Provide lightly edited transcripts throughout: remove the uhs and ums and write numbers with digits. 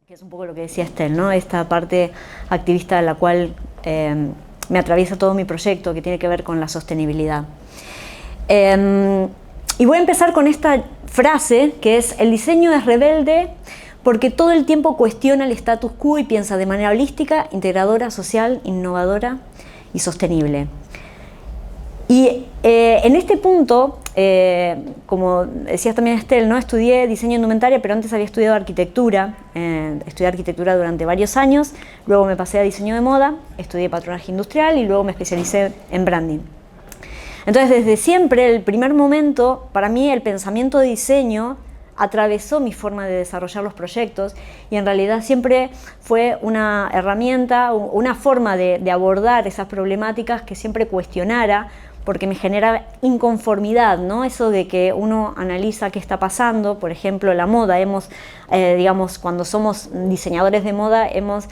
Que es un poco lo que decía Estel, ¿no? Esta parte activista de la cual me atraviesa todo mi proyecto, que tiene que ver con la sostenibilidad. Y voy a empezar con esta frase, que es: el diseño es rebelde porque todo el tiempo cuestiona el status quo y piensa de manera holística, integradora, social, innovadora y sostenible. Y en este punto, como decías también Estel, ¿no? Estudié diseño de indumentaria, pero antes había estudiado arquitectura. Estudié arquitectura durante varios años, luego me pasé a diseño de moda, estudié patronaje industrial y luego me especialicé en branding. Entonces, desde siempre, el primer momento, para mí el pensamiento de diseño atravesó mi forma de desarrollar los proyectos y en realidad siempre fue una herramienta, una forma de abordar esas problemáticas que siempre cuestionara, porque me genera inconformidad, ¿no? Eso de que uno analiza qué está pasando, por ejemplo, la moda. Digamos, cuando somos diseñadores de moda, hemos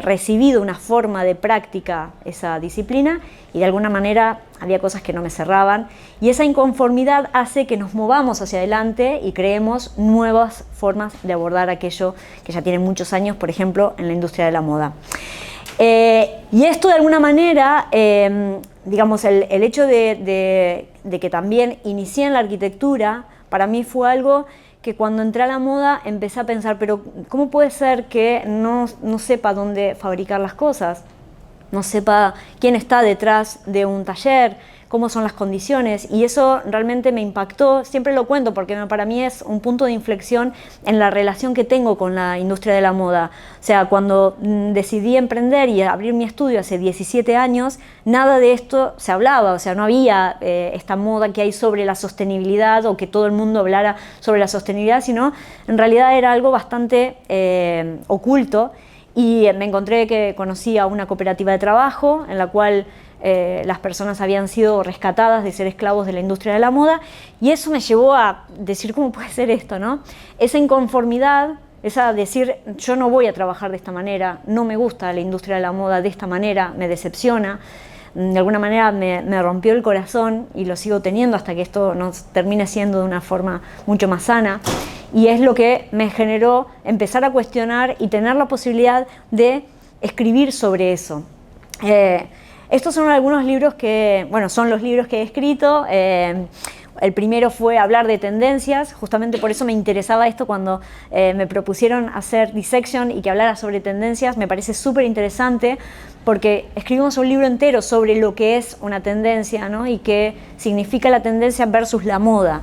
recibido una forma de práctica esa disciplina y de alguna manera había cosas que no me cerraban. Y esa inconformidad hace que nos movamos hacia adelante y creemos nuevas formas de abordar aquello que ya tiene muchos años, por ejemplo, en la industria de la moda. Y esto de alguna manera, digamos, el hecho de que también inicié en la arquitectura, para mí fue algo que cuando entré a la moda empecé a pensar, pero ¿cómo puede ser que no sepa dónde fabricar las cosas? No sepa quién está detrás de un taller, cómo son las condiciones, y eso realmente me impactó. Siempre lo cuento porque para mí es un punto de inflexión en la relación que tengo con la industria de la moda. O sea, cuando decidí emprender y abrir mi estudio hace 17 años, nada de esto se hablaba. O sea, no había esta moda que hay sobre la sostenibilidad o que todo el mundo hablara sobre la sostenibilidad, sino en realidad era algo bastante oculto. Y me encontré que conocía una cooperativa de trabajo en la cual las personas habían sido rescatadas de ser esclavos de la industria de la moda, y eso me llevó a decir, ¿cómo puede ser esto, no? Esa inconformidad, esa decir, yo no voy a trabajar de esta manera, no me gusta la industria de la moda de esta manera, me decepciona, de alguna manera me rompió el corazón y lo sigo teniendo hasta que esto nos termine siendo de una forma mucho más sana. Y es lo que me generó empezar a cuestionar y tener la posibilidad de escribir sobre eso. Estos son algunos libros que, bueno, son los libros que he escrito. El primero fue hablar de tendencias, justamente por eso me interesaba esto cuando me propusieron hacer Dissection y que hablara sobre tendencias. Me parece súper interesante porque escribimos un libro entero sobre lo que es una tendencia, ¿no? Y qué significa la tendencia versus la moda.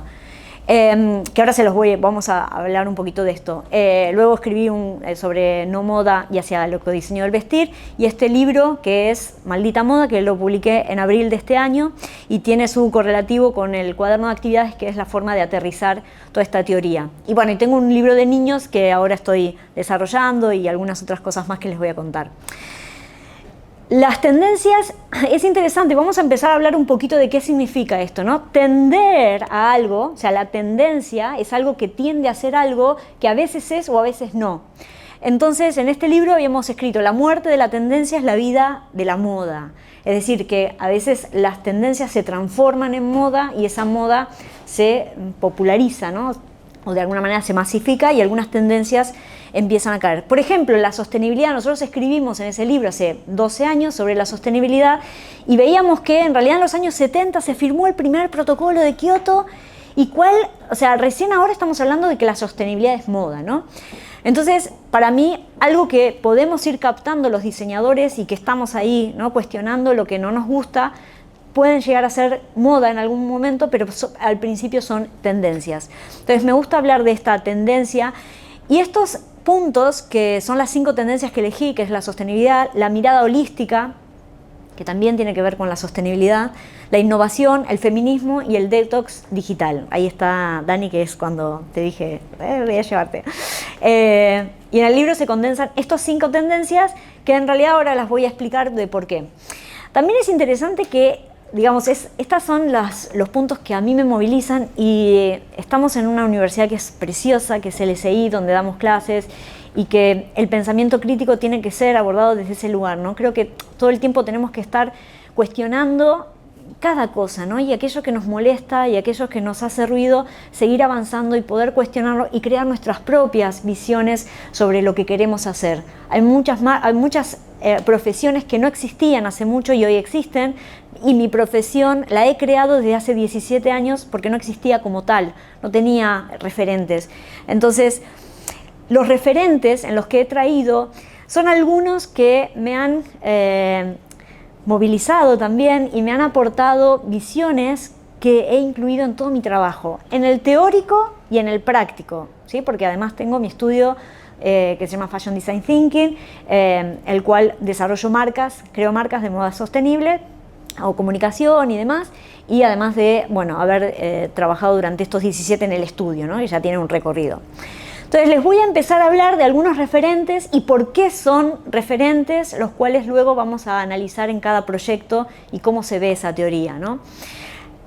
Que ahora vamos a hablar un poquito de esto. Luego escribí sobre no moda y hacia el ecodiseño del vestir, y este libro que es Maldita Moda, que lo publiqué en abril de este año y tiene su correlativo con el cuaderno de actividades, que es la forma de aterrizar toda esta teoría. Y bueno, y tengo un libro de niños que ahora estoy desarrollando y algunas otras cosas más que les voy a contar. Las tendencias, es interesante, vamos a empezar a hablar un poquito de qué significa esto, ¿no? Tender a algo, o sea, la tendencia es algo que tiende a ser algo que a veces es o a veces no. Entonces, en este libro habíamos escrito: la muerte de la tendencia es la vida de la moda. Es decir, que a veces las tendencias se transforman en moda y esa moda se populariza, ¿no? O de alguna manera se masifica y algunas tendencias empiezan a caer. Por ejemplo, la sostenibilidad. Nosotros escribimos en ese libro hace 12 años sobre la sostenibilidad y veíamos que en realidad en los años 70 se firmó el primer protocolo de Kioto y recién ahora estamos hablando de que la sostenibilidad es moda, ¿no? Entonces, para mí, algo que podemos ir captando los diseñadores y que estamos ahí, ¿no? Cuestionando lo que no nos gusta, pueden llegar a ser moda en algún momento, pero al principio son tendencias. Entonces, me gusta hablar de esta tendencia y estos puntos, que son las 5 tendencias que elegí, que es la sostenibilidad, la mirada holística, que también tiene que ver con la sostenibilidad, la innovación, el feminismo y el detox digital. Ahí está Dani, que es cuando te dije, voy a llevarte. Y en el libro se condensan estas 5 tendencias, que en realidad ahora las voy a explicar de por qué. También es interesante que, digamos, estos son los puntos que a mí me movilizan, y estamos en una universidad que es preciosa, que es el SI, donde damos clases, y que el pensamiento crítico tiene que ser abordado desde ese lugar, ¿no? Creo que todo el tiempo tenemos que estar cuestionando cada cosa, ¿no? Y aquello que nos molesta y aquello que nos hace ruido, seguir avanzando y poder cuestionarlo y crear nuestras propias visiones sobre lo que queremos hacer. Hay muchas profesiones que no existían hace mucho y hoy existen, y mi profesión la he creado desde hace 17 años porque no existía como tal, no tenía referentes. Entonces, los referentes en los que he traído son algunos que me han movilizado también y me han aportado visiones que he incluido en todo mi trabajo, en el teórico y en el práctico, ¿sí? Porque además tengo mi estudio que se llama Fashion Design Thinking, el cual desarrollo creo marcas de moda sostenible o comunicación y demás, y además de, bueno, haber trabajado durante estos 17 en el estudio, ¿no? Que ya tiene un recorrido. Entonces les voy a empezar a hablar de algunos referentes y por qué son referentes, los cuales luego vamos a analizar en cada proyecto y cómo se ve esa teoría, ¿no?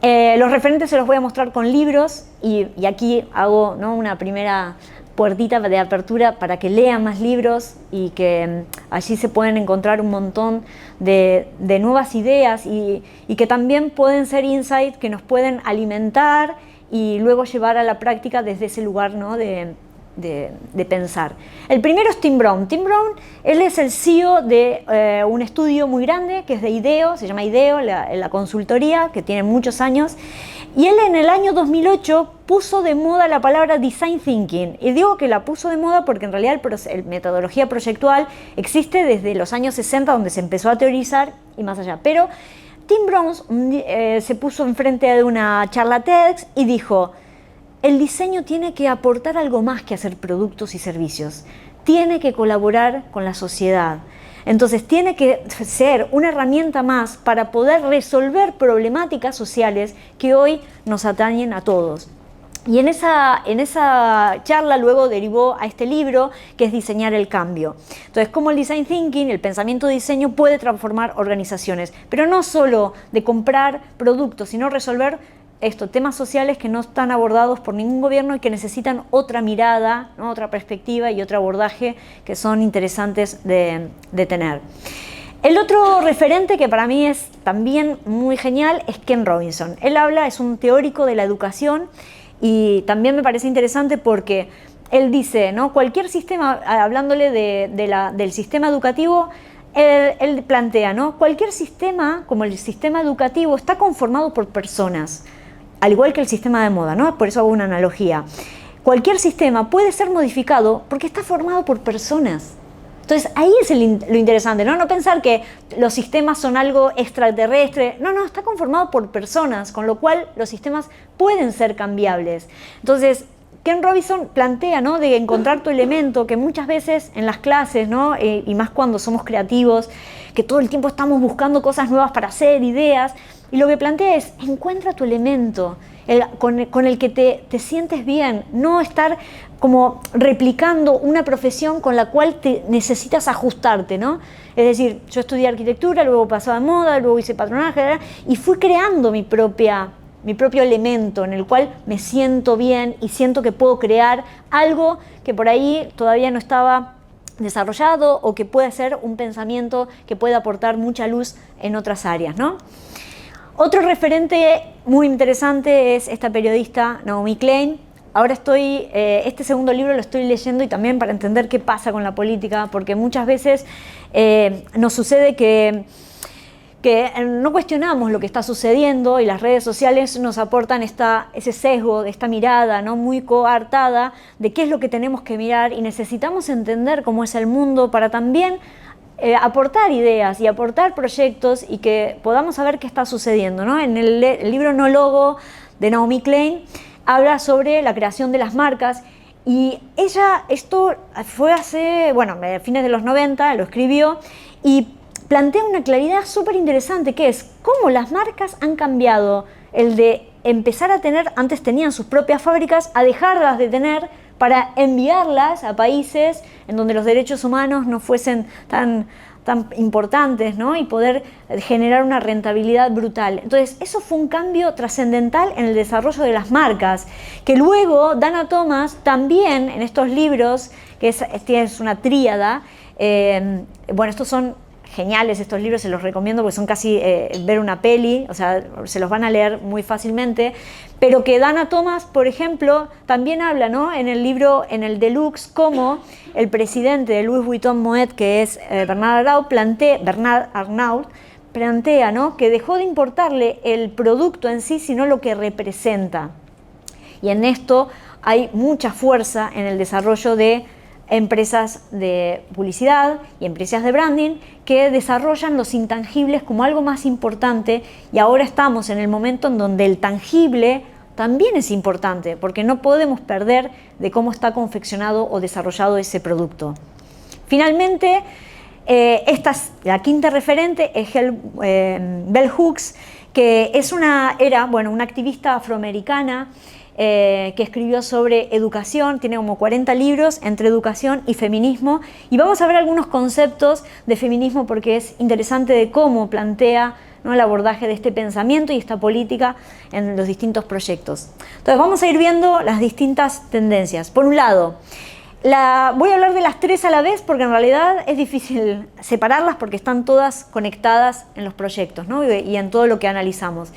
Los referentes se los voy a mostrar con libros y aquí hago, ¿no?, una primera puertita de apertura para que lean más libros y que allí se pueden encontrar un montón de nuevas ideas y que también pueden ser insights que nos pueden alimentar y luego llevar a la práctica desde ese lugar, ¿no?, de pensar. El primero es Tim Brown. Tim Brown, él es el CEO de un estudio muy grande que es de IDEO, se llama IDEO, la consultoría, que tiene muchos años, y él en el año 2008 puso de moda la palabra Design Thinking, y digo que la puso de moda porque en realidad la metodología proyectual existe desde los años 60, donde se empezó a teorizar y más allá, pero Tim Brown se puso enfrente de una charla TEDx y dijo: el diseño tiene que aportar algo más que hacer productos y servicios, tiene que colaborar con la sociedad. Entonces tiene que ser una herramienta más para poder resolver problemáticas sociales que hoy nos atañen a todos. Y en esa charla luego derivó a este libro que es Diseñar el Cambio. Entonces, cómo el Design Thinking, el pensamiento de diseño, puede transformar organizaciones, pero no solo de comprar productos, sino resolver temas sociales que no están abordados por ningún gobierno y que necesitan otra mirada, ¿no?, otra perspectiva y otro abordaje que son interesantes de tener. El otro referente que para mí es también muy genial es Ken Robinson. Él es un teórico de la educación y también me parece interesante porque él dice, ¿no?, cualquier sistema, hablándole del sistema educativo, él plantea, ¿no?, cualquier sistema, como el sistema educativo, está conformado por personas, al igual que el sistema de moda, ¿no? Por eso hago una analogía. Cualquier sistema puede ser modificado porque está formado por personas. Entonces ahí es lo interesante, ¿no? No pensar que los sistemas son algo extraterrestre. No, está conformado por personas, con lo cual los sistemas pueden ser cambiables. Entonces Ken Robinson plantea, ¿no?, de encontrar tu elemento, que muchas veces en las clases, ¿no?, y más cuando somos creativos, que todo el tiempo estamos buscando cosas nuevas para hacer, ideas. Y lo que plantea es, encuentra tu elemento, con el que te sientes bien, no estar como replicando una profesión con la cual te necesitas ajustarte, ¿no? Es decir, yo estudié arquitectura, luego pasaba a moda, luego hice patronaje, y fui creando mi propio elemento en el cual me siento bien y siento que puedo crear algo que por ahí todavía no estaba desarrollado o que puede ser un pensamiento que puede aportar mucha luz en otras áreas, ¿no? Otro referente muy interesante es esta periodista Naomi Klein. Ahora este segundo libro lo estoy leyendo y también para entender qué pasa con la política, porque muchas veces nos sucede que no cuestionamos lo que está sucediendo y las redes sociales nos aportan ese sesgo, esta mirada, ¿no?, muy coartada de qué es lo que tenemos que mirar, y necesitamos entender cómo es el mundo para también aportar ideas y aportar proyectos y que podamos saber qué está sucediendo, ¿no? En el libro Nólogo de Naomi Klein habla sobre la creación de las marcas y esto fue hace, fines de los 90, lo escribió y plantea una claridad súper interesante que es cómo las marcas han cambiado el de empezar a tener, antes tenían sus propias fábricas, a dejarlas de tener para enviarlas a países en donde los derechos humanos no fuesen tan importantes, ¿no?, y poder generar una rentabilidad brutal. Entonces, eso fue un cambio trascendental en el desarrollo de las marcas, que luego Dana Thomas también en estos libros, que es una tríada, estos son geniales estos libros, se los recomiendo porque son casi ver una peli, o sea, se los van a leer muy fácilmente, pero que Dana Thomas, por ejemplo, también habla, ¿no?, en el libro, en el Deluxe, cómo el presidente de Louis Vuitton Moet, que es Bernard Arnault, plantea, ¿no?, que dejó de importarle el producto en sí, sino lo que representa. Y en esto hay mucha fuerza en el desarrollo de empresas de publicidad y empresas de branding que desarrollan los intangibles como algo más importante, y ahora estamos en el momento en donde el tangible también es importante, porque no podemos perder de cómo está confeccionado o desarrollado ese producto. Finalmente, la quinta referente es Bell Hooks, que era una activista afroamericana que escribió sobre educación, tiene como 40 libros entre educación y feminismo, y vamos a ver algunos conceptos de feminismo porque es interesante de cómo plantea, ¿no?, el abordaje de este pensamiento y esta política en los distintos proyectos. Entonces vamos a ir viendo las distintas tendencias. Por un lado, voy a hablar de las tres a la vez porque en realidad es difícil separarlas porque están todas conectadas en los proyectos, ¿no?, y en todo lo que analizamos.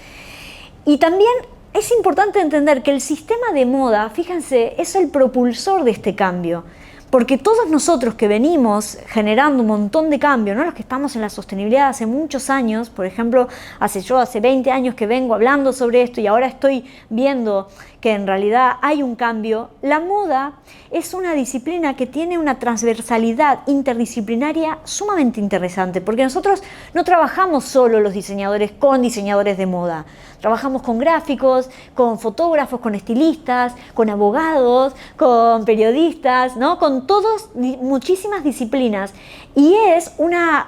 Y también es importante entender que el sistema de moda, fíjense, es el propulsor de este cambio, porque todos nosotros que venimos generando un montón de cambio, ¿no?, los que estamos en la sostenibilidad hace muchos años, por ejemplo, hace 20 años que vengo hablando sobre esto y ahora estoy viendo que en realidad hay un cambio. La moda es una disciplina que tiene una transversalidad interdisciplinaria sumamente interesante, porque nosotros no trabajamos solo los diseñadores con diseñadores de moda, trabajamos con gráficos, con fotógrafos, con estilistas, con abogados, con periodistas, ¿no?, con todos, muchísimas disciplinas, y es una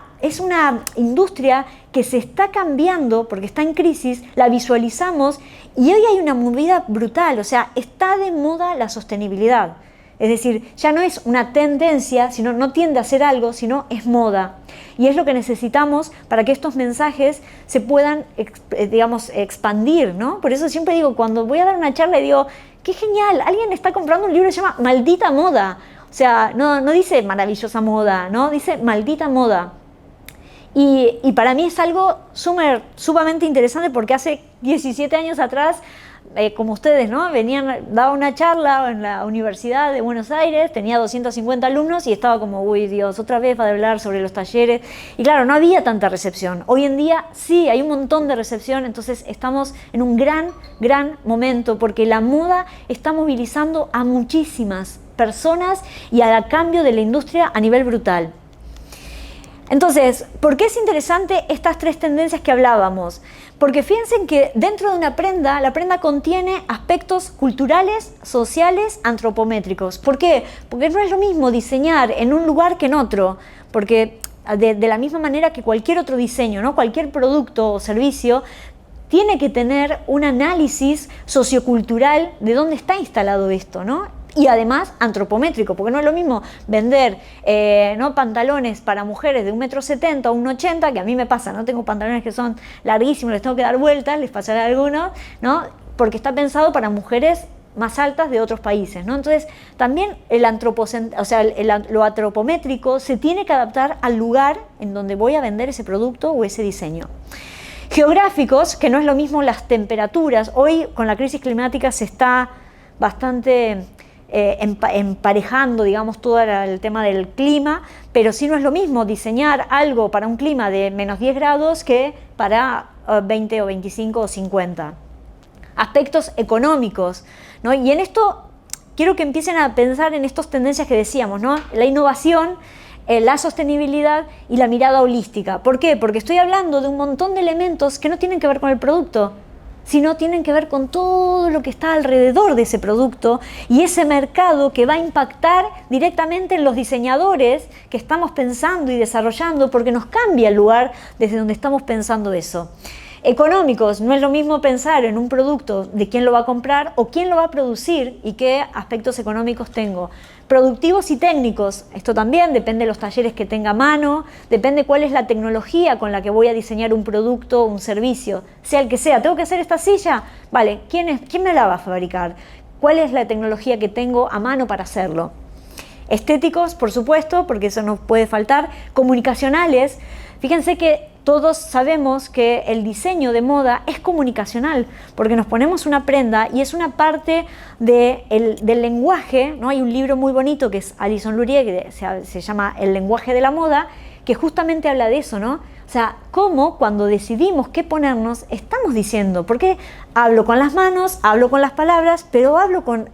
industria que se está cambiando porque está en crisis, la visualizamos y hoy hay una movida brutal, o sea, está de moda la sostenibilidad. Es decir, ya no es una tendencia, sino no tiende a ser algo, sino es moda. Y es lo que necesitamos para que estos mensajes se puedan, expandir, ¿no? Por eso siempre digo, cuando voy a dar una charla, digo, qué genial, alguien está comprando un libro que se llama Maldita Moda. O sea, no dice maravillosa moda, ¿no? Dice maldita moda. Y para mí es algo sumamente interesante porque hace 17 años atrás, como ustedes, ¿no?, daba una charla en la Universidad de Buenos Aires, tenía 250 alumnos y estaba como, uy Dios, otra vez va a hablar sobre los talleres. Y claro, no había tanta recepción. Hoy en día sí, hay un montón de recepción, entonces estamos en un gran momento porque la moda está movilizando a muchísimas personas y al cambio de la industria a nivel brutal. Entonces, ¿por qué es interesante estas tres tendencias que hablábamos? Porque fíjense que dentro de una prenda, la prenda contiene aspectos culturales, sociales, antropométricos. ¿Por qué? Porque no es lo mismo diseñar en un lugar que en otro, porque de la misma manera que cualquier otro diseño, ¿no?, cualquier producto o servicio tiene que tener un análisis sociocultural de dónde está instalado esto, ¿no? Y además antropométrico, porque no es lo mismo vender pantalones para mujeres de 1,70 m a 1,80 m, que a mí me pasa, no tengo pantalones que son larguísimos, les tengo que dar vueltas, les pasará a algunos, ¿no?, porque está pensado para mujeres más altas de otros países, ¿no? Entonces también lo antropométrico se tiene que adaptar al lugar en donde voy a vender ese producto o ese diseño. Geográficos, que no es lo mismo las temperaturas. Hoy con la crisis climática se está bastante emparejando, digamos, todo el tema del clima, pero sí no es lo mismo diseñar algo para un clima de menos 10 grados que para 20 o 25 o 50. Aspectos económicos, ¿no? Y en esto quiero que empiecen a pensar en estas tendencias que decíamos, ¿no? La innovación, la sostenibilidad y la mirada holística. ¿Por qué? Porque estoy hablando de un montón de elementos que no tienen que ver con el producto, sino tienen que ver con todo lo que está alrededor de ese producto y ese mercado que va a impactar directamente en los diseñadores que estamos pensando y desarrollando, porque nos cambia el lugar desde donde estamos pensando eso. Económicos, no es lo mismo pensar en un producto de quién lo va a comprar o quién lo va a producir y qué aspectos económicos tengo. Productivos y técnicos, esto también depende de los talleres que tenga a mano, depende cuál es la tecnología con la que voy a diseñar un producto o un servicio, sea el que sea. ¿Tengo que hacer esta silla? Vale, ¿quién me la va a fabricar? ¿Cuál es la tecnología que tengo a mano para hacerlo? Estéticos, por supuesto, porque eso no puede faltar. Comunicacionales. Fíjense que todos sabemos que el diseño de moda es comunicacional, porque nos ponemos una prenda y es una parte del lenguaje, ¿no? Hay un libro muy bonito que es Alison Lurie, que se llama El lenguaje de la moda, que justamente habla de eso, ¿no? O sea, cómo cuando decidimos qué ponernos, estamos diciendo, porque hablo con las manos, hablo con las palabras, pero hablo con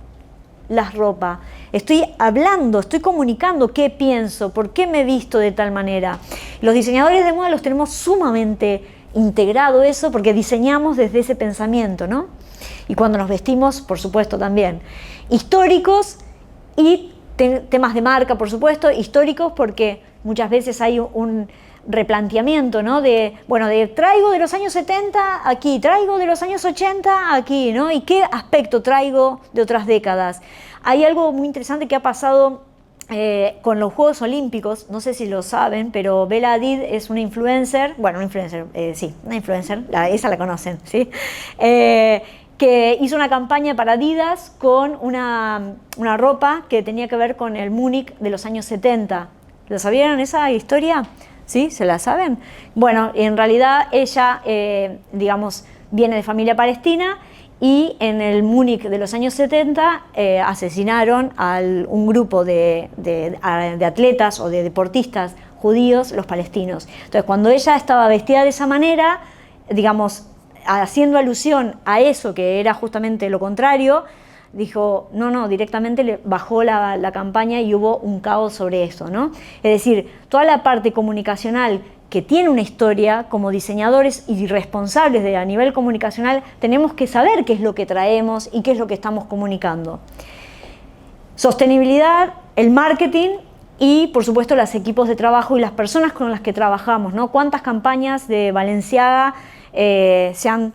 la ropa. Estoy hablando, estoy comunicando qué pienso, por qué me he visto de tal manera. Los diseñadores de moda los tenemos sumamente integrado eso porque diseñamos desde ese pensamiento, ¿no? Y cuando nos vestimos, por supuesto, también. Históricos y temas de marca, por supuesto, históricos porque muchas veces hay un replanteamiento, ¿no? Bueno, traigo de los años 70 aquí, traigo de los años 80 aquí, ¿no? ¿Y qué aspecto traigo de otras décadas? Hay algo muy interesante que ha pasado con los Juegos Olímpicos, no sé si lo saben, pero Bella Hadid es una influencer, bueno, una influencer, sí, una influencer, esa la conocen, ¿sí? Que hizo una campaña para Adidas con una ropa que tenía que ver con el Múnich de los años 70. ¿Lo sabían esa historia? ¿Sí? ¿Se la saben? Bueno, en realidad ella, digamos, viene de familia palestina y en el Múnich de los años 70 asesinaron a un grupo de atletas o de deportistas judíos, los palestinos. Entonces, cuando ella estaba vestida de esa manera, digamos, haciendo alusión a eso que era justamente lo contrario, dijo, no, directamente le bajó la campaña y hubo un caos sobre eso, ¿no? Es decir, toda la parte comunicacional que tiene una historia, como diseñadores y responsables a nivel comunicacional, tenemos que saber qué es lo que traemos y qué es lo que estamos comunicando. Sostenibilidad, el marketing y, por supuesto, los equipos de trabajo y las personas con las que trabajamos, ¿no? ¿Cuántas campañas de Balenciaga se han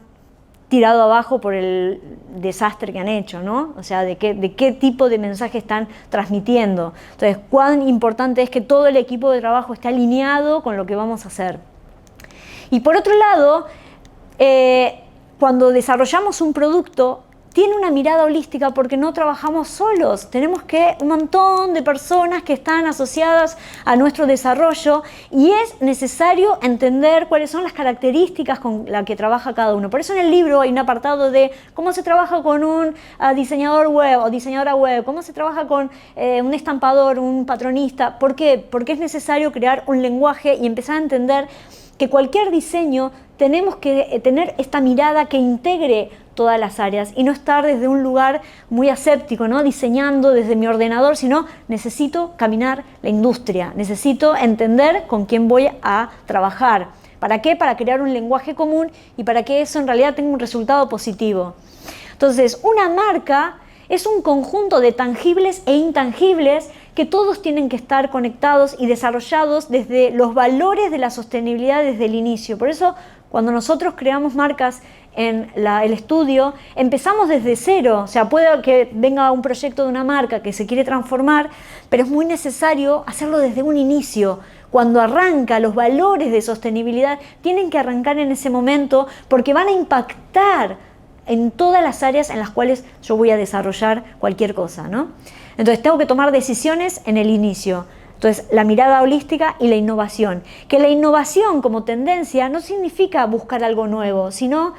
tirado abajo por el desastre que han hecho, ¿no? O sea, de qué tipo de mensaje están transmitiendo. Entonces, cuán importante es que todo el equipo de trabajo esté alineado con lo que vamos a hacer. Y por otro lado, cuando desarrollamos un producto, tiene una mirada holística porque no trabajamos solos. Tenemos un montón de personas que están asociadas a nuestro desarrollo y es necesario entender cuáles son las características con las que trabaja cada uno. Por eso en el libro hay un apartado de cómo se trabaja con un diseñador web o diseñadora web, cómo se trabaja con un estampador, un patronista. ¿Por qué? Porque es necesario crear un lenguaje y empezar a entender que cualquier diseño tenemos que tener esta mirada que integre todas las áreas y no estar desde un lugar muy aséptico, ¿no? Diseñando desde mi ordenador, sino necesito caminar la industria, necesito entender con quién voy a trabajar. ¿Para qué? Para crear un lenguaje común y para que eso en realidad tenga un resultado positivo. Entonces, una marca es un conjunto de tangibles e intangibles que todos tienen que estar conectados y desarrollados desde los valores de la sostenibilidad desde el inicio. Por eso, cuando nosotros creamos marcas en el estudio, empezamos desde cero. O sea, puede que venga un proyecto de una marca que se quiere transformar, pero es muy necesario hacerlo desde un inicio. Cuando arranca, los valores de sostenibilidad tienen que arrancar en ese momento porque van a impactar en todas las áreas en las cuales yo voy a desarrollar cualquier cosa, ¿no? Entonces tengo que tomar decisiones en el inicio. Entonces, la mirada holística y la innovación. Que la innovación como tendencia no significa buscar algo nuevo, sino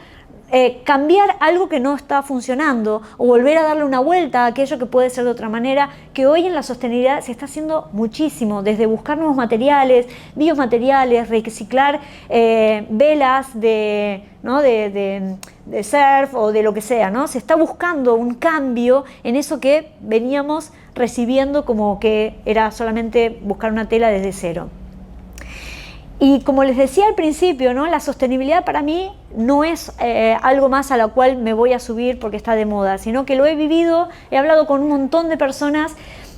cambiar algo que no está funcionando o volver a darle una vuelta a aquello que puede ser de otra manera, que hoy en la sostenibilidad se está haciendo muchísimo, desde buscar nuevos materiales, biomateriales, reciclar velas de surf o de lo que sea, ¿no? Se está buscando un cambio en eso que veníamos recibiendo como que era solamente buscar una tela desde cero. Y como les decía al principio, ¿no? La sostenibilidad para mí no es algo más a la cual me voy a subir porque está de moda, sino que lo he vivido, he hablado con un montón de personas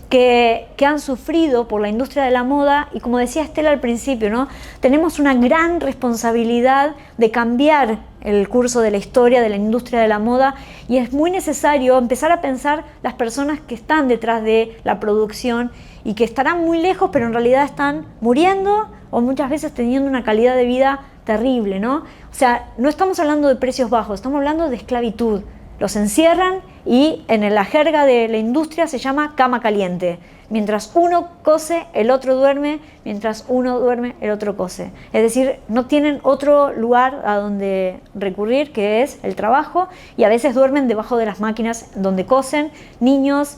que han sufrido por la industria de la moda y como decía Estela al principio, ¿no? Tenemos una gran responsabilidad de cambiar el curso de la historia de la industria de la moda y es muy necesario empezar a pensar las personas que están detrás de la producción y que estarán muy lejos pero en realidad están muriendo o muchas veces teniendo una calidad de vida terrible, ¿no? O sea, no estamos hablando de precios bajos, estamos hablando de esclavitud. Los encierran y en la jerga de la industria se llama cama caliente. Mientras uno cose, el otro duerme, mientras uno duerme, el otro cose. Es decir, no tienen otro lugar a donde recurrir, que es el trabajo, y a veces duermen debajo de las máquinas donde cosen, niños,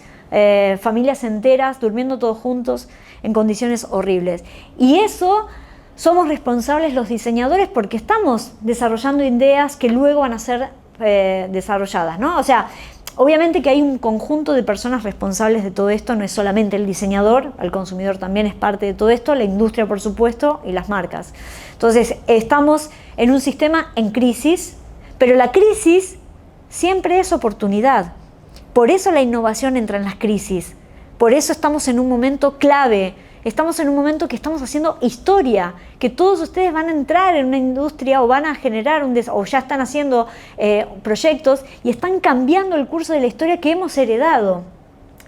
familias enteras, durmiendo todos juntos en condiciones horribles. Y eso somos responsables los diseñadores porque estamos desarrollando ideas que luego van a ser desarrolladas, ¿no? O sea, obviamente que hay un conjunto de personas responsables de todo esto, no es solamente el diseñador, el consumidor también es parte de todo esto, la industria por supuesto y las marcas. Entonces estamos en un sistema en crisis, pero la crisis siempre es oportunidad. Por eso la innovación entra en las crisis, por eso estamos en un momento clave. Estamos en un momento que estamos haciendo historia, que todos ustedes van a entrar en una industria o van a generar o ya están haciendo proyectos y están cambiando el curso de la historia que hemos heredado.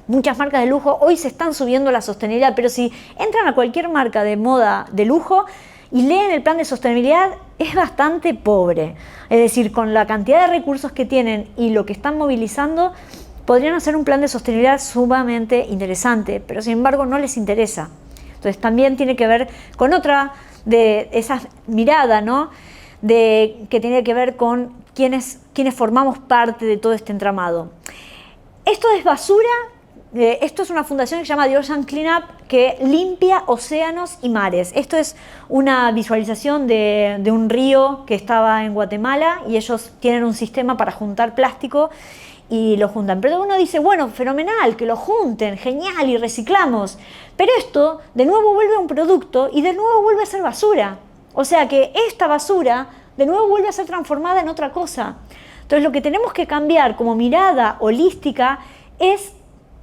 Muchas marcas de lujo hoy se están subiendo a la sostenibilidad, pero si entran a cualquier marca de moda de lujo y leen el plan de sostenibilidad, es bastante pobre. Es decir, con la cantidad de recursos que tienen y lo que están movilizando, podrían hacer un plan de sostenibilidad sumamente interesante, pero sin embargo no les interesa. Entonces también tiene que ver con otra de esas miradas, ¿no? Que tiene que ver con quienes formamos parte de todo este entramado. Esto es basura, esto es una fundación que se llama The Ocean Cleanup, que limpia océanos y mares. Esto es una visualización de un río que estaba en Guatemala y ellos tienen un sistema para juntar plástico y lo juntan. Pero uno dice, bueno, fenomenal, que lo junten, genial, y reciclamos. Pero esto de nuevo vuelve a un producto y de nuevo vuelve a ser basura. O sea que esta basura de nuevo vuelve a ser transformada en otra cosa. Entonces lo que tenemos que cambiar como mirada holística es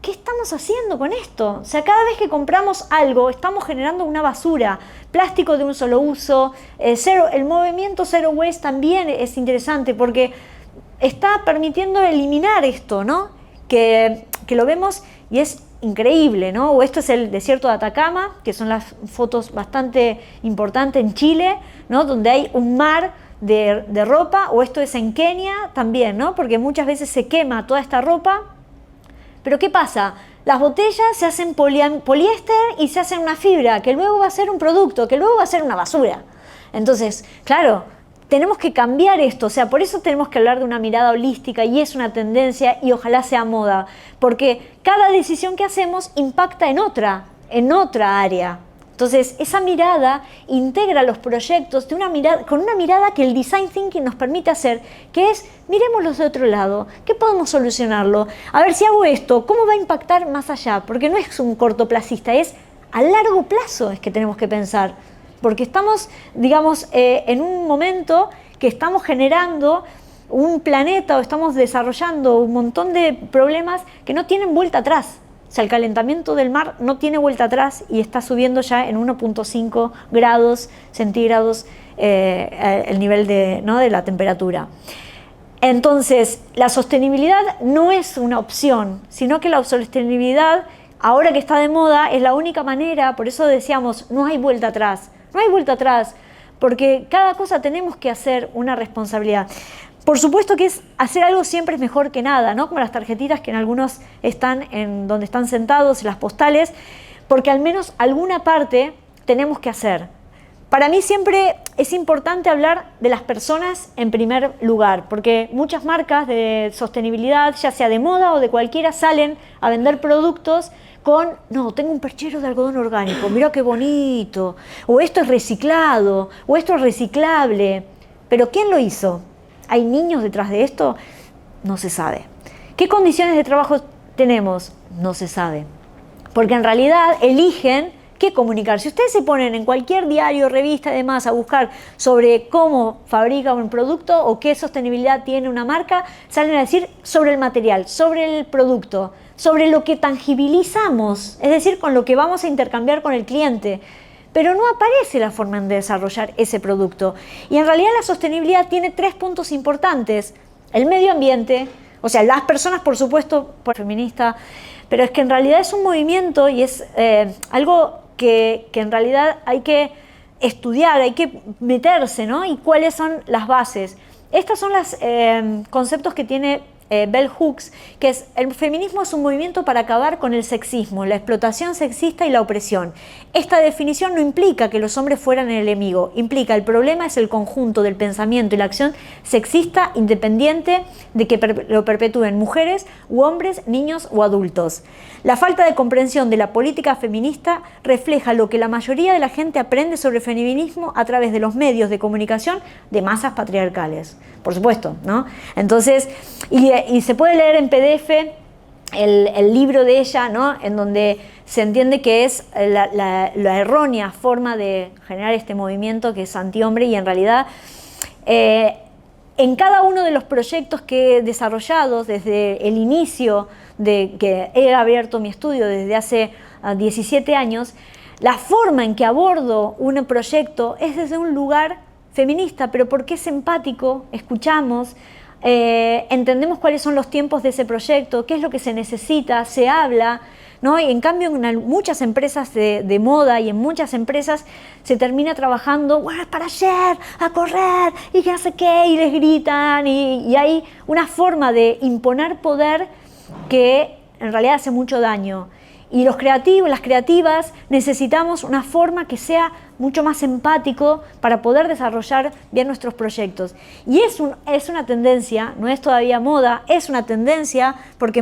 ¿qué estamos haciendo con esto? O sea, cada vez que compramos algo estamos generando una basura, plástico de un solo uso, el movimiento Zero Waste también es interesante porque está permitiendo eliminar esto, ¿no? Que lo vemos y es increíble, ¿no? O esto es el desierto de Atacama, que son las fotos bastante importantes en Chile, ¿no? Donde hay un mar de ropa, o esto es en Kenia también, ¿no? Porque muchas veces se quema toda esta ropa. Pero ¿qué pasa? Las botellas se hacen poliéster y se hacen una fibra, que luego va a ser un producto, que luego va a ser una basura. Entonces, claro, tenemos que cambiar esto, o sea, por eso tenemos que hablar de una mirada holística y es una tendencia y ojalá sea moda, porque cada decisión que hacemos impacta en otra área. Entonces, esa mirada integra los proyectos con una mirada que el design thinking nos permite hacer, que es, miremoslos de otro lado, ¿qué podemos solucionarlo? A ver, si hago esto, ¿cómo va a impactar más allá? Porque no es un cortoplacista, es a largo plazo es que tenemos que pensar. Porque estamos, digamos, en un momento que estamos generando un planeta o estamos desarrollando un montón de problemas que no tienen vuelta atrás. O sea, el calentamiento del mar no tiene vuelta atrás y está subiendo ya en 1.5 grados centígrados el nivel de la temperatura. Entonces, la sostenibilidad no es una opción, sino que la sostenibilidad, ahora que está de moda, es la única manera, por eso decíamos, no hay vuelta atrás. No hay vuelta atrás, porque cada cosa tenemos que hacer una responsabilidad. Por supuesto que hacer algo siempre es mejor que nada, ¿no? Como las tarjetitas que en algunos están donde están sentados, en las postales, porque al menos alguna parte tenemos que hacer. Para mí siempre es importante hablar de las personas en primer lugar, porque muchas marcas de sostenibilidad, ya sea de moda o de cualquiera, salen a vender productos no, tengo un perchero de algodón orgánico, mira qué bonito, o esto es reciclado, o esto es reciclable. Pero ¿quién lo hizo? ¿Hay niños detrás de esto? No se sabe. ¿Qué condiciones de trabajo tenemos? No se sabe. Porque en realidad eligen qué comunicar. Si ustedes se ponen en cualquier diario, revista y demás a buscar sobre cómo fabrica un producto o qué sostenibilidad tiene una marca, salen a decir sobre el material, sobre el producto, sobre lo que tangibilizamos, es decir, con lo que vamos a intercambiar con el cliente. Pero no aparece la forma de desarrollar ese producto. Y en realidad la sostenibilidad tiene 3 puntos importantes. El medio ambiente, o sea, las personas, por supuesto, por feminista, pero es que en realidad es un movimiento y es algo que en realidad hay que estudiar, hay que meterse, ¿no? Y cuáles son las bases. Estos son los conceptos que tiene Bell Hooks, que es: el feminismo es un movimiento para acabar con el sexismo, la explotación sexista y la opresión. Esta definición no implica que los hombres fueran el enemigo, implica el problema es el conjunto del pensamiento y la acción sexista independiente de que lo perpetúen mujeres u hombres, niños o adultos. La falta de comprensión de la política feminista refleja lo que la mayoría de la gente aprende sobre feminismo a través de los medios de comunicación de masas patriarcales. Por supuesto, ¿no? Entonces, y se puede leer en PDF el libro de ella, ¿no? En donde se entiende que es la errónea forma de generar este movimiento que es antihombre, y en realidad en cada uno de los proyectos que he desarrollado desde el inicio de que he abierto mi estudio desde hace 17 años, la forma en que abordo un proyecto es desde un lugar feminista, pero porque es empático, escuchamos, entendemos cuáles son los tiempos de ese proyecto, qué es lo que se necesita, se habla, ¿no? Y en cambio en muchas empresas de moda y en muchas empresas se termina trabajando, bueno, para ayer, a correr, y que no sé qué, y les gritan, y hay una forma de imponer poder que en realidad hace mucho daño. Y los creativos, las creativas, necesitamos una forma que sea mucho más empático para poder desarrollar bien nuestros proyectos. Y es una tendencia, no es todavía moda, es una tendencia porque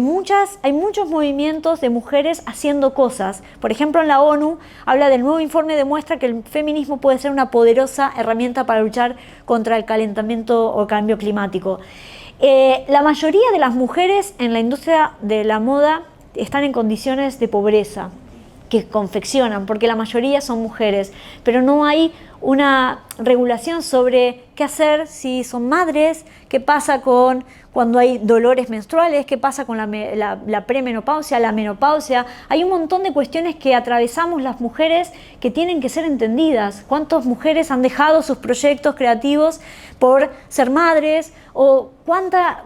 hay muchos movimientos de mujeres haciendo cosas. Por ejemplo, en la ONU habla del nuevo informe, demuestra que el feminismo puede ser una poderosa herramienta para luchar contra el calentamiento o cambio climático. La mayoría de las mujeres en la industria de la moda están en condiciones de pobreza, que confeccionan, porque la mayoría son mujeres, pero no hay una regulación sobre qué hacer si son madres, qué pasa cuando hay dolores menstruales, qué pasa con la premenopausia, la menopausia. Hay un montón de cuestiones que atravesamos las mujeres que tienen que ser entendidas. ¿Cuántas mujeres han dejado sus proyectos creativos por ser madres? ¿O cuánta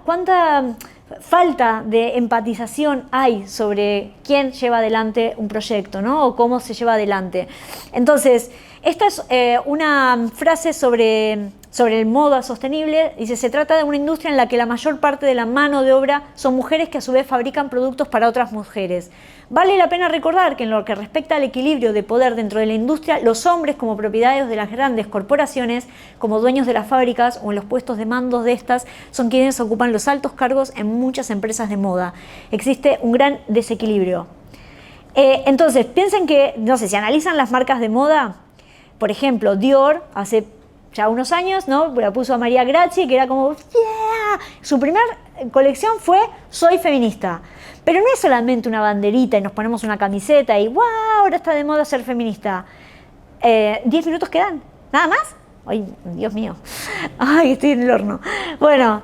falta de empatización hay sobre quién lleva adelante un proyecto, ¿no? O cómo se lleva adelante? Entonces, esta es una frase sobre el moda sostenible. Dice: se trata de una industria en la que la mayor parte de la mano de obra son mujeres que a su vez fabrican productos para otras mujeres. Vale la pena recordar que en lo que respecta al equilibrio de poder dentro de la industria, los hombres como propietarios de las grandes corporaciones, como dueños de las fábricas o en los puestos de mandos de estas, son quienes ocupan los altos cargos en muchas empresas de moda. Existe un gran desequilibrio. Entonces, piensen que, no sé, si analizan las marcas de moda, por ejemplo, Dior, hace ya unos años, ¿no?, la puso a María Grazzi, que era como, ¡yeah! Su primera colección fue Soy feminista. Pero no es solamente una banderita y nos ponemos una camiseta y ¡wow! Ahora está de moda ser feminista. 10 minutos quedan, nada más. Ay, Dios mío. Ay, estoy en el horno. Bueno,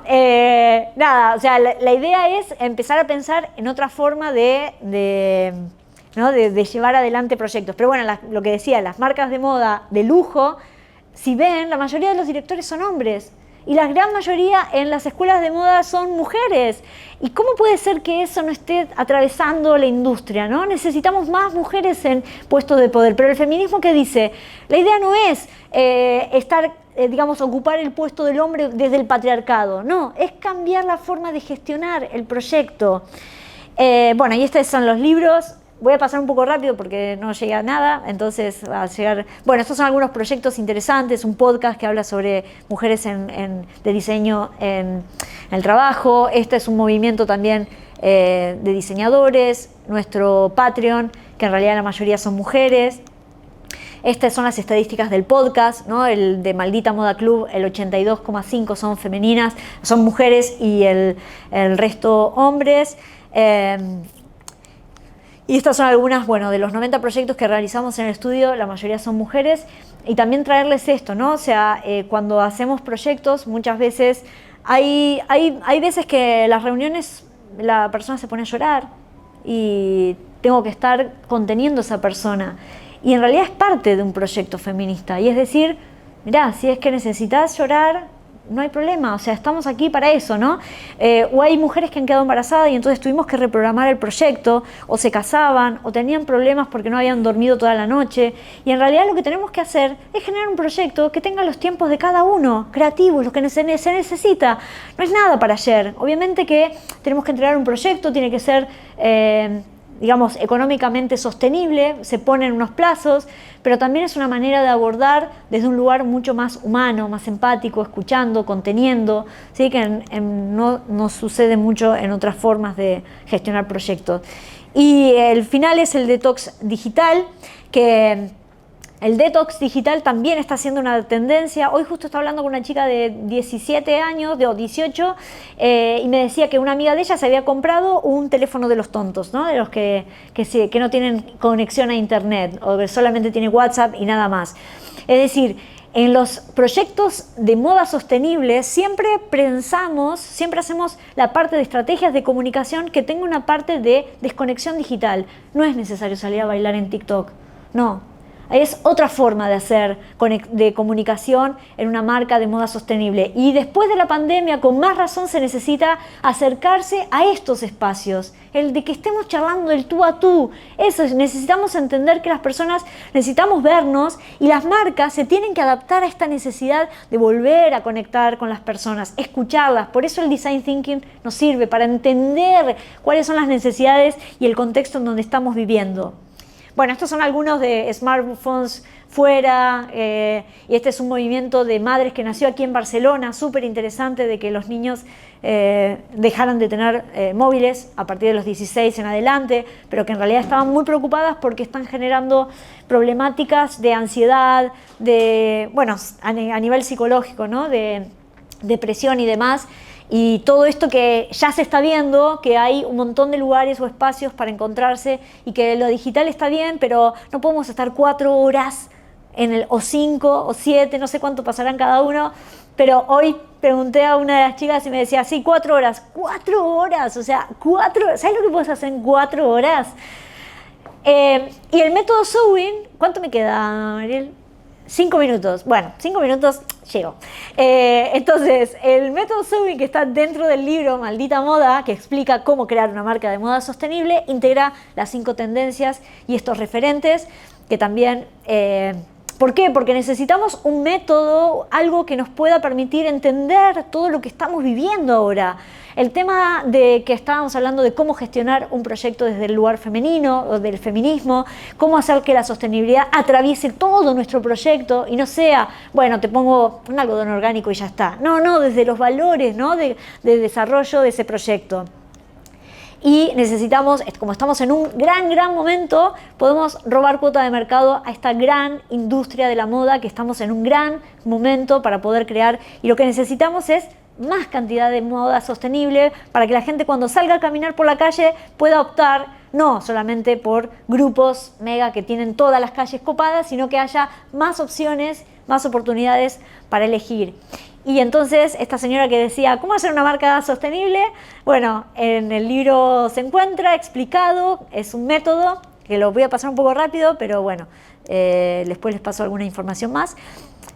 nada, o sea, la idea es empezar a pensar en otra forma de llevar adelante proyectos. Pero bueno, lo que decía, las marcas de moda de lujo, si ven, la mayoría de los directores son hombres. Y la gran mayoría en las escuelas de moda son mujeres. ¿Y cómo puede ser que eso no esté atravesando la industria, ¿no? Necesitamos más mujeres en puestos de poder. Pero el feminismo, ¿qué dice? La idea no es ocupar el puesto del hombre desde el patriarcado. No, es cambiar la forma de gestionar el proyecto. Bueno, y estos son los libros. Voy a pasar un poco rápido porque no llegué a nada, entonces va a llegar... Bueno, estos son algunos proyectos interesantes, un podcast que habla sobre mujeres de diseño en el trabajo. Este es un movimiento también de diseñadores, nuestro Patreon, que en realidad la mayoría son mujeres. Estas son las estadísticas del podcast, ¿no? El de Maldita Moda Club, el 82,5 son femeninas, son mujeres, y el resto hombres. Y estas son algunas, bueno, de los 90 proyectos que realizamos en el estudio, la mayoría son mujeres. Y también traerles esto, ¿no? O sea, cuando hacemos proyectos, muchas veces hay veces que las reuniones la persona se pone a llorar y tengo que estar conteniendo a esa persona. Y en realidad es parte de un proyecto feminista. Y es decir, mirá, si es que necesitas llorar, no hay problema, o sea, estamos aquí para eso, ¿no? O hay mujeres que han quedado embarazadas y entonces tuvimos que reprogramar el proyecto, o se casaban, o tenían problemas porque no habían dormido toda la noche, y en realidad lo que tenemos que hacer es generar un proyecto que tenga los tiempos de cada uno, creativos, lo que se necesita. No es nada para ayer. Obviamente que tenemos que entregar un proyecto, tiene que ser digamos, económicamente sostenible, se ponen unos plazos, pero también es una manera de abordar desde un lugar mucho más humano, más empático, escuchando, conteniendo, ¿sí? Que no sucede mucho en otras formas de gestionar proyectos. Y el final es el detox digital, que el detox digital también está siendo una tendencia. Hoy justo estaba hablando con una chica de 17 años, o 18, y me decía que una amiga de ella se había comprado un teléfono de los tontos, ¿no? De los que no tienen conexión a internet, o que solamente tiene WhatsApp y nada más. Es decir, en los proyectos de moda sostenible siempre pensamos, siempre hacemos la parte de estrategias de comunicación que tenga una parte de desconexión digital. No es necesario salir a bailar en TikTok, no. Es otra forma de hacer de comunicación en una marca de moda sostenible. Y después de la pandemia, con más razón se necesita acercarse a estos espacios. El de que estemos charlando el tú a tú. Eso es, necesitamos entender que las personas necesitamos vernos y las marcas se tienen que adaptar a esta necesidad de volver a conectar con las personas, escucharlas. Por eso el design thinking nos sirve para entender cuáles son las necesidades y el contexto en donde estamos viviendo. Bueno, estos son algunos de smartphones fuera, y este es un movimiento de madres que nació aquí en Barcelona, súper interesante, de que los niños dejaran de tener móviles a partir de los 16 en adelante, pero que en realidad estaban muy preocupadas porque están generando problemáticas de ansiedad, bueno, a nivel psicológico, ¿no? De depresión y demás. Y todo esto que ya se está viendo, que hay un montón de lugares o espacios para encontrarse y que lo digital está bien, pero no podemos estar 4 horas o 5 o 7, no sé cuánto pasarán cada uno, pero hoy pregunté a una de las chicas y me decía, sí, 4 horas, 4 horas, o sea, 4 horas, ¿sabes lo que puedes hacer en 4 horas? Y el método Sewing, ¿cuánto me queda, Mariel? 5 minutos, bueno, 5 minutos llego. Entonces, el método Sewing que está dentro del libro Maldita Moda, que explica cómo crear una marca de moda sostenible, integra las 5 tendencias y estos referentes que también... ¿Por qué? Porque necesitamos un método, algo que nos pueda permitir entender todo lo que estamos viviendo ahora. El tema de que estábamos hablando de cómo gestionar un proyecto desde el lugar femenino o del feminismo, cómo hacer que la sostenibilidad atraviese todo nuestro proyecto y no sea, bueno, te pongo un algodón orgánico y ya está. No, desde los valores, ¿no? de desarrollo de ese proyecto. Y necesitamos, como estamos en un gran momento, podemos robar cuota de mercado a esta gran industria de la moda, que estamos en un gran momento para poder crear, y lo que necesitamos es más cantidad de moda sostenible para que la gente cuando salga a caminar por la calle pueda optar no solamente por grupos mega que tienen todas las calles copadas, sino que haya más opciones, más oportunidades para elegir. Y entonces esta señora que decía, ¿cómo hacer una marca sostenible? Bueno, en el libro se encuentra explicado, es un método, que lo voy a pasar un poco rápido, pero bueno, después les paso alguna información más.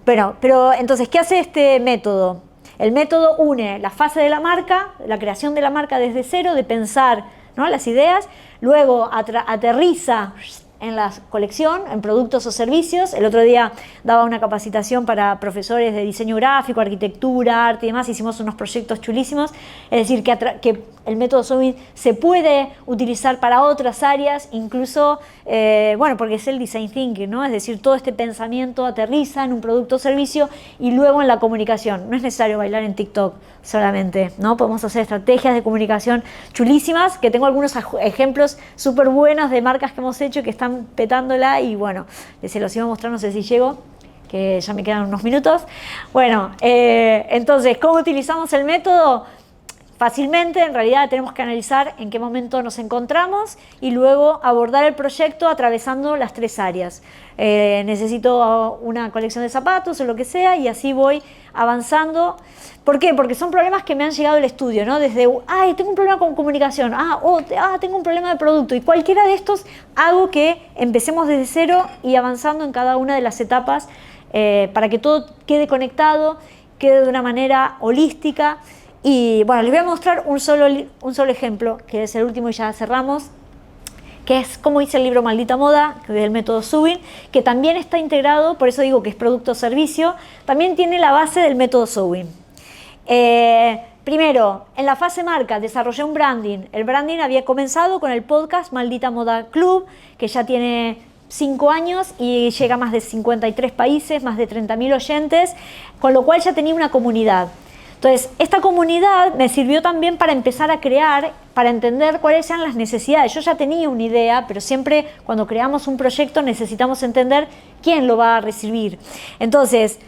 Bueno, pero entonces, ¿qué hace este método? El método une la fase de la marca, la creación de la marca desde cero, de pensar, ¿no?, las ideas, luego aterriza en la colección, en productos o servicios. El otro día daba una capacitación para profesores de diseño gráfico, arquitectura, arte y demás. Hicimos unos proyectos chulísimos. Es decir, que el método Sewing se puede utilizar para otras áreas, incluso, bueno, porque es el design thinking, ¿no? Es decir, todo este pensamiento aterriza en un producto o servicio y luego en la comunicación. No es necesario bailar en TikTok solamente, ¿no? Podemos hacer estrategias de comunicación chulísimas, que tengo algunos ejemplos súper buenos de marcas que hemos hecho que están petándola y bueno, se los iba a mostrar, no sé si llego, que ya me quedan unos minutos. Bueno, entonces, ¿cómo utilizamos el método? Fácilmente, en realidad tenemos que analizar en qué momento nos encontramos y luego abordar el proyecto atravesando las 3 áreas. Necesito una colección de zapatos o lo que sea y así voy avanzando. ¿Por qué? Porque son problemas que me han llegado al estudio, ¿no? Desde, tengo un problema con comunicación, tengo un problema de producto, y cualquiera de estos hago que empecemos desde cero y avanzando en cada una de las etapas para que todo quede conectado quede de una manera holística. Y bueno, les voy a mostrar un solo ejemplo, que es el último y ya cerramos, que es cómo hice el libro Maldita Moda, del método Zubin, que también está integrado, por eso digo que es producto-servicio, también tiene la base del método Zubin. Primero, en la fase marca desarrollé un branding. El branding había comenzado con el podcast Maldita Moda Club, que ya tiene 5 años y llega a más de 53 países, más de 30.000 oyentes, con lo cual ya tenía una comunidad. Entonces, esta comunidad me sirvió también para empezar a crear, para entender cuáles eran las necesidades. Yo ya tenía una idea, pero siempre cuando creamos un proyecto necesitamos entender quién lo va a recibir. Entonces,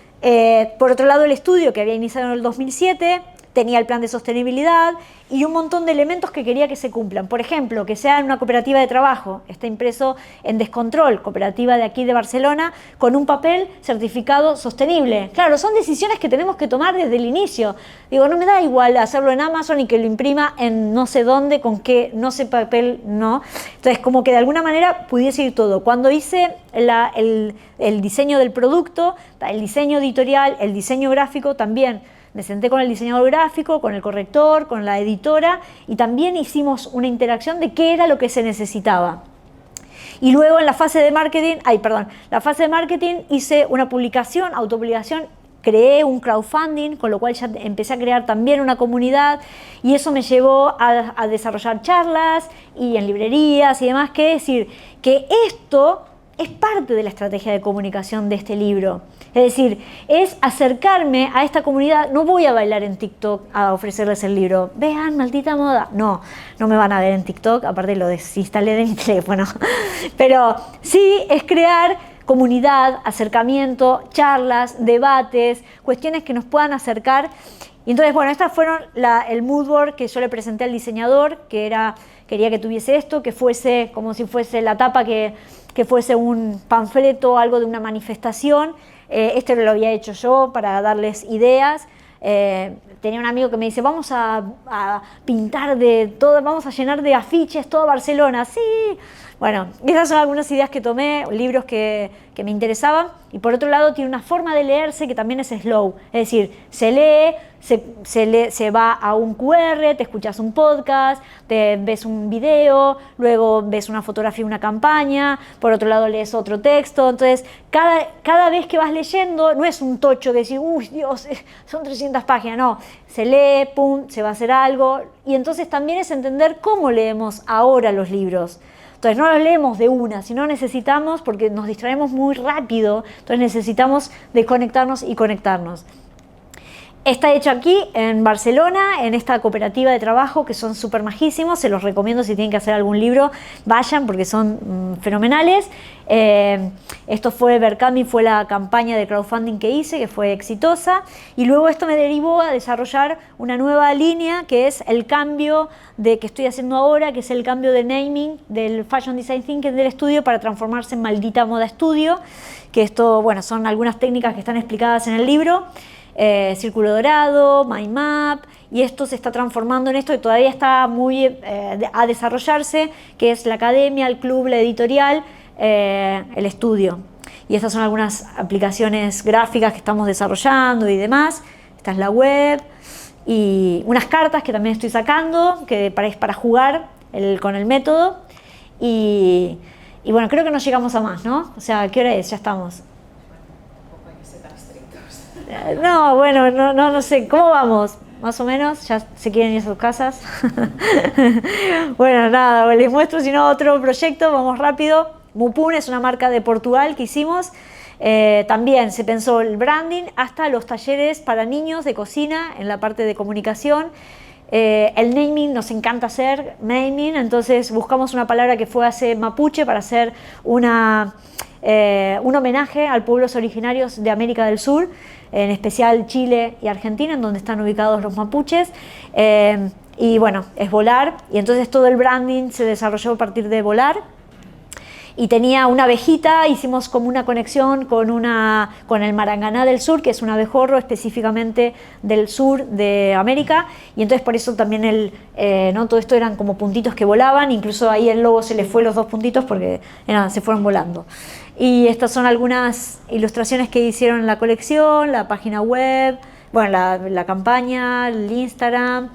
por otro lado, el estudio que había iniciado en el 2007 tenía el plan de sostenibilidad y un montón de elementos que quería que se cumplan. Por ejemplo, que sea una cooperativa de trabajo, está impreso en Descontrol, cooperativa de aquí de Barcelona, con un papel certificado sostenible. Claro, son decisiones que tenemos que tomar desde el inicio. Digo, no me da igual hacerlo en Amazon y que lo imprima en no sé dónde, con qué, no sé papel, no. Entonces, como que de alguna manera pudiese ir todo. Cuando hice el diseño del producto, el diseño editorial, el diseño gráfico también, me senté con el diseñador gráfico, con el corrector, con la editora y también hicimos una interacción de qué era lo que se necesitaba. Y luego en la fase de marketing, hice una publicación, autopublicación, creé un crowdfunding, con lo cual ya empecé a crear también una comunidad y eso me llevó a desarrollar charlas y en librerías y demás, que decir que esto es parte de la estrategia de comunicación de este libro. Es decir, es acercarme a esta comunidad. No voy a bailar en TikTok a ofrecerles el libro. Vean, Maldita Moda. No, no me van a ver en TikTok, aparte lo desinstalé de mi teléfono. Pero sí es crear comunidad, acercamiento, charlas, debates, cuestiones que nos puedan acercar. Y entonces, bueno, estas fueron el mood board que yo le presenté al diseñador, quería que tuviese esto, que fuese como si fuese la tapa, que fuese un panfleto, algo de una manifestación. Este lo había hecho yo para darles ideas. Tenía un amigo que me dice, vamos a pintar de todo, vamos a llenar de afiches toda Barcelona. Sí, bueno, esas son algunas ideas que tomé, libros que me interesaban. Y por otro lado tiene una forma de leerse que también es slow, es decir, se lee, se va a un QR, te escuchas un podcast, te ves un video, luego ves una fotografía de una campaña, por otro lado lees otro texto. Entonces, cada vez que vas leyendo, no es un tocho de decir, uy, Dios, son 300 páginas, no, se lee, pum, se va a hacer algo. Y entonces también es entender cómo leemos ahora los libros. Entonces no los leemos de una, sino necesitamos, porque nos distraemos muy rápido, entonces necesitamos desconectarnos y conectarnos. Está hecho aquí en Barcelona, en esta cooperativa de trabajo, que son súper majísimos, se los recomiendo si tienen que hacer algún libro, vayan porque son fenomenales. Esto fue Berkami, fue la campaña de crowdfunding que hice, que fue exitosa, y luego esto me derivó a desarrollar una nueva línea, que es el cambio que estoy haciendo ahora, que es el cambio de naming del Fashion Design Thinking del estudio para transformarse en Maldita Moda Estudio, que esto, bueno, son algunas técnicas que están explicadas en el libro. Círculo dorado, mind map, y esto se está transformando en esto que todavía está muy a desarrollarse, que es la academia, el club, la editorial, el estudio. Y estas son algunas aplicaciones gráficas que estamos desarrollando y demás. Esta es la web y unas cartas que también estoy sacando, que es para jugar con el método. Y bueno, creo que no llegamos a más, ¿no? O sea, ¿qué hora es? Ya estamos. No, bueno, no sé, ¿cómo vamos? Más o menos, ya se quieren ir a sus casas. Bueno, nada, les muestro si no otro proyecto, vamos rápido. Mupun es una marca de Portugal que hicimos. También se pensó el branding hasta los talleres para niños de cocina en la parte de comunicación. El naming, nos encanta hacer naming, entonces buscamos una palabra que fuese mapuche para hacer un homenaje a pueblos originarios de América del Sur, en especial Chile y Argentina, en donde están ubicados los mapuches. Y bueno, es volar, y entonces todo el branding se desarrolló a partir de volar. Y tenía una abejita, hicimos como una conexión con el maranganá del sur, que es un abejorro específicamente del sur de América, y entonces por eso también ¿no? Todo esto eran como puntitos que volaban, incluso ahí el logo se le fue los 2 puntitos porque se fueron volando. Y estas son algunas ilustraciones que hicieron en la colección, la página web, bueno, la campaña, el Instagram.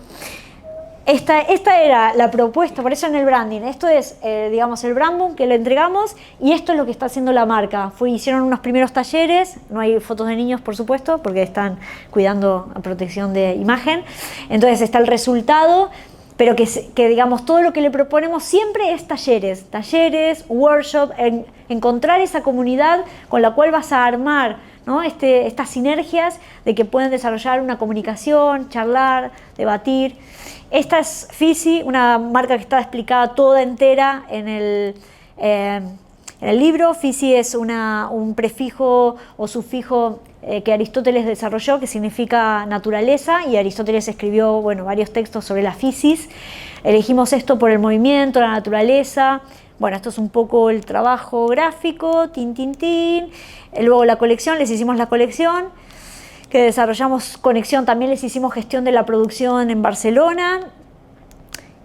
Esta era la propuesta, por eso en el branding. Esto es, digamos, el brand book que le entregamos y esto es lo que está haciendo la marca. Hicieron unos primeros talleres, no hay fotos de niños, por supuesto, porque están cuidando la protección de imagen. Entonces está el resultado, pero que digamos, todo lo que le proponemos siempre es talleres, workshop, encontrar esa comunidad con la cual vas a armar, ¿no? Estas sinergias de que pueden desarrollar una comunicación, charlar, debatir. Esta es Fisi, una marca que está explicada toda entera en el libro. Fisi es un prefijo o sufijo que Aristóteles desarrolló, que significa naturaleza, y Aristóteles escribió, bueno, varios textos sobre la fisis. Elegimos esto por el movimiento, la naturaleza. Bueno, esto es un poco el trabajo gráfico, tin. Luego la colección, les hicimos la colección, que desarrollamos conexión, también les hicimos gestión de la producción en Barcelona.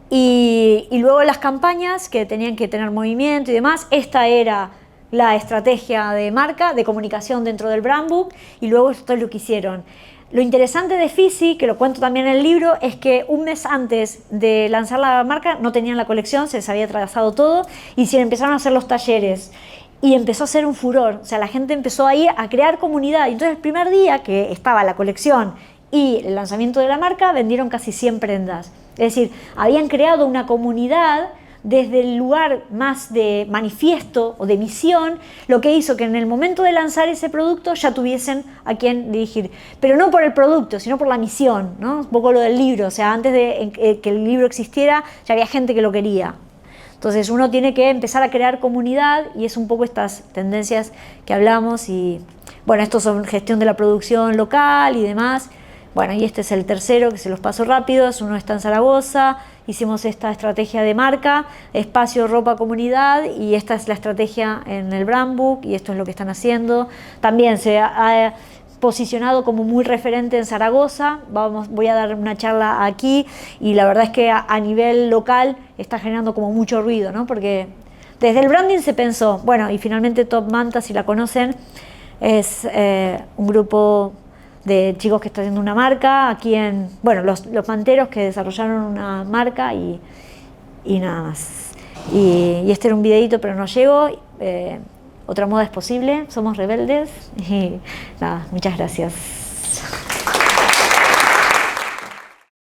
Y luego las campañas que tenían que tener movimiento y demás. Esta era la estrategia de marca, de comunicación dentro del brand book, y luego esto es lo que hicieron. Lo interesante de Fisi, que lo cuento también en el libro, es que un mes antes de lanzar la marca no tenían la colección, se les había atrasado todo, y se empezaron a hacer los talleres. Y empezó a ser un furor, o sea, la gente empezó a ir a crear comunidad. Y entonces el primer día que estaba la colección y el lanzamiento de la marca, vendieron casi 100 prendas. Es decir, habían creado una comunidad desde el lugar más de manifiesto o de misión, lo que hizo que en el momento de lanzar ese producto ya tuviesen a quien dirigir. Pero no por el producto, sino por la misión, ¿no? Un poco lo del libro, o sea, antes de que el libro existiera, ya había gente que lo quería. Entonces uno tiene que empezar a crear comunidad y es un poco estas tendencias que hablamos y bueno, estos son gestión de la producción local y demás. Bueno, y este es el tercero que se los paso rápido, uno está en Zaragoza, hicimos esta estrategia de marca, espacio, ropa, comunidad, y esta es la estrategia en el brand book y esto es lo que están haciendo. También se ha posicionado como muy referente en Zaragoza. Voy a dar una charla aquí y la verdad es que a nivel local está generando como mucho ruido, ¿no? Porque desde el branding se pensó, bueno, y finalmente Top Manta, si la conocen, es un grupo de chicos que está haciendo una marca aquí bueno, los manteros que desarrollaron una marca y nada más. Y este era un videito, pero no llegó. Otra moda es posible, somos rebeldes y nada, muchas gracias.